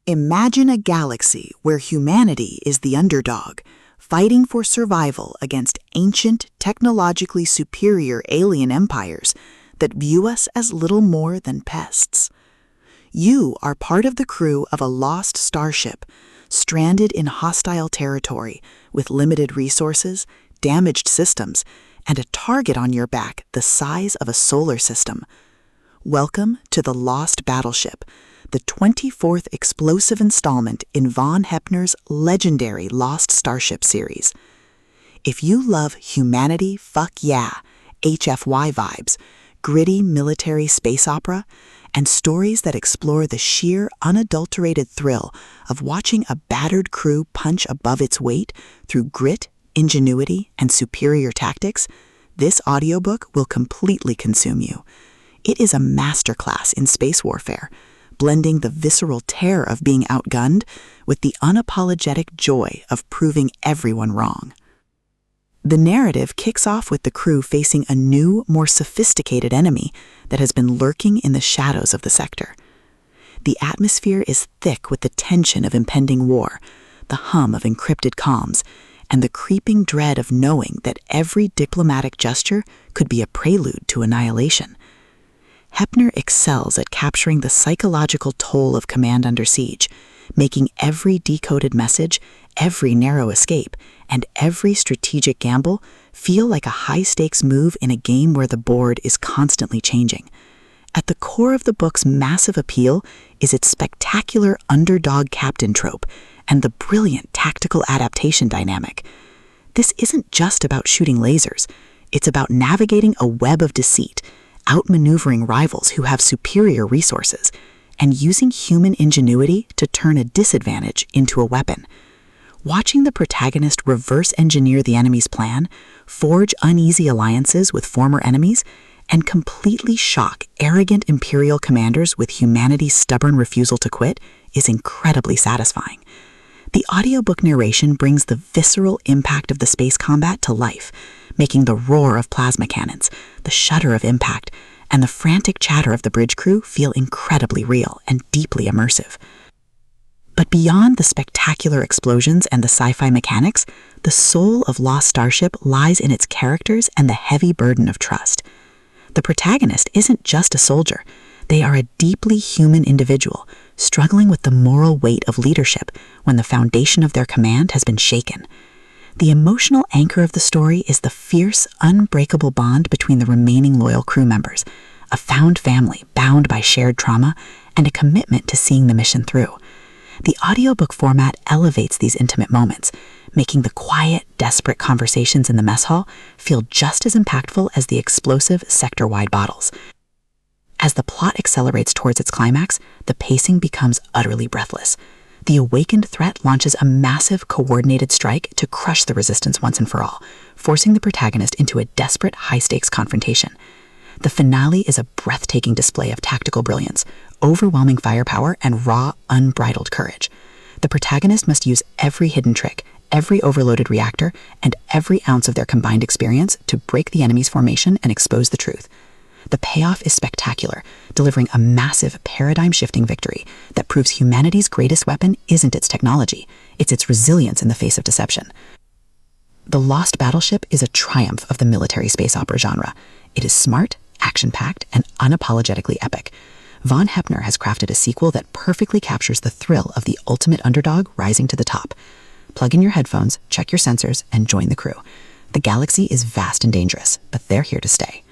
Imagine a galaxy where humanity is the underdog, fighting for survival against ancient, technologically superior alien empires that view us as little more than pests. You are part of the crew of a lost starship, stranded in hostile territory with limited resources, damaged systems, and a target on your back the size of a solar system. Welcome to the Lost Battleship, the 24th explosive installment in Vaughn Heppner's legendary Lost Starship series. If you love humanity fuck yeah, HFY vibes, gritty military space opera, and stories that explore the sheer, unadulterated thrill of watching a battered crew punch above its weight through grit, ingenuity, and superior tactics, this audiobook will completely consume you. It is a masterclass in space warfare, blending the visceral terror of being outgunned with the unapologetic joy of proving everyone wrong. The narrative kicks off with the crew facing a new, more sophisticated enemy that has been lurking in the shadows of the sector. The atmosphere is thick with the tension of impending war, the hum of encrypted comms, and the creeping dread of knowing that every diplomatic gesture could be a prelude to annihilation. Heppner excels at capturing the psychological toll of command under siege, making every decoded message, every narrow escape, and every strategic gamble feel like a high-stakes move in a game where the board is constantly changing. At the core of the book's massive appeal is its spectacular underdog captain trope and the brilliant tactical adaptation dynamic. This isn't just about shooting lasers. It's about navigating a web of deceit, outmaneuvering rivals who have superior resources, and using human ingenuity to turn a disadvantage into a weapon. Watching the protagonist reverse engineer the enemy's plan, forge uneasy alliances with former enemies, and completely shock arrogant Imperial commanders with humanity's stubborn refusal to quit is incredibly satisfying. The audiobook narration brings the visceral impact of the space combat to life, making the roar of plasma cannons, the shudder of impact, and the frantic chatter of the bridge crew feel incredibly real and deeply immersive. But beyond the spectacular explosions and the sci-fi mechanics, the soul of Lost Starship lies in its characters and the heavy burden of trust. The protagonist isn't just a soldier. They are a deeply human individual, struggling with the moral weight of leadership when the foundation of their command has been shaken. The emotional anchor of the story is the fierce, unbreakable bond between the remaining loyal crew members, a found family bound by shared trauma, and a commitment to seeing the mission through. The audiobook format elevates these intimate moments, making the quiet, desperate conversations in the mess hall feel just as impactful as the explosive sector-wide battles. As the plot accelerates towards its climax, the pacing becomes utterly breathless. The awakened threat launches a massive, coordinated strike to crush the resistance once and for all, forcing the protagonist into a desperate, high-stakes confrontation. The finale is a breathtaking display of tactical brilliance, overwhelming firepower, and raw, unbridled courage. The protagonist must use every hidden trick, every overloaded reactor, and every ounce of their combined experience to break the enemy's formation and expose the truth. The payoff is spectacular, delivering a massive, paradigm-shifting victory that proves humanity's greatest weapon isn't its technology, it's its resilience in the face of deception. The Lost Battleship is a triumph of the military space opera genre. It is smart, action-packed, and unapologetically epic. Vaughn Heppner has crafted a sequel that perfectly captures the thrill of the ultimate underdog rising to the top. Plug in your headphones, check your sensors, and join the crew. The galaxy is vast and dangerous, but they're here to stay.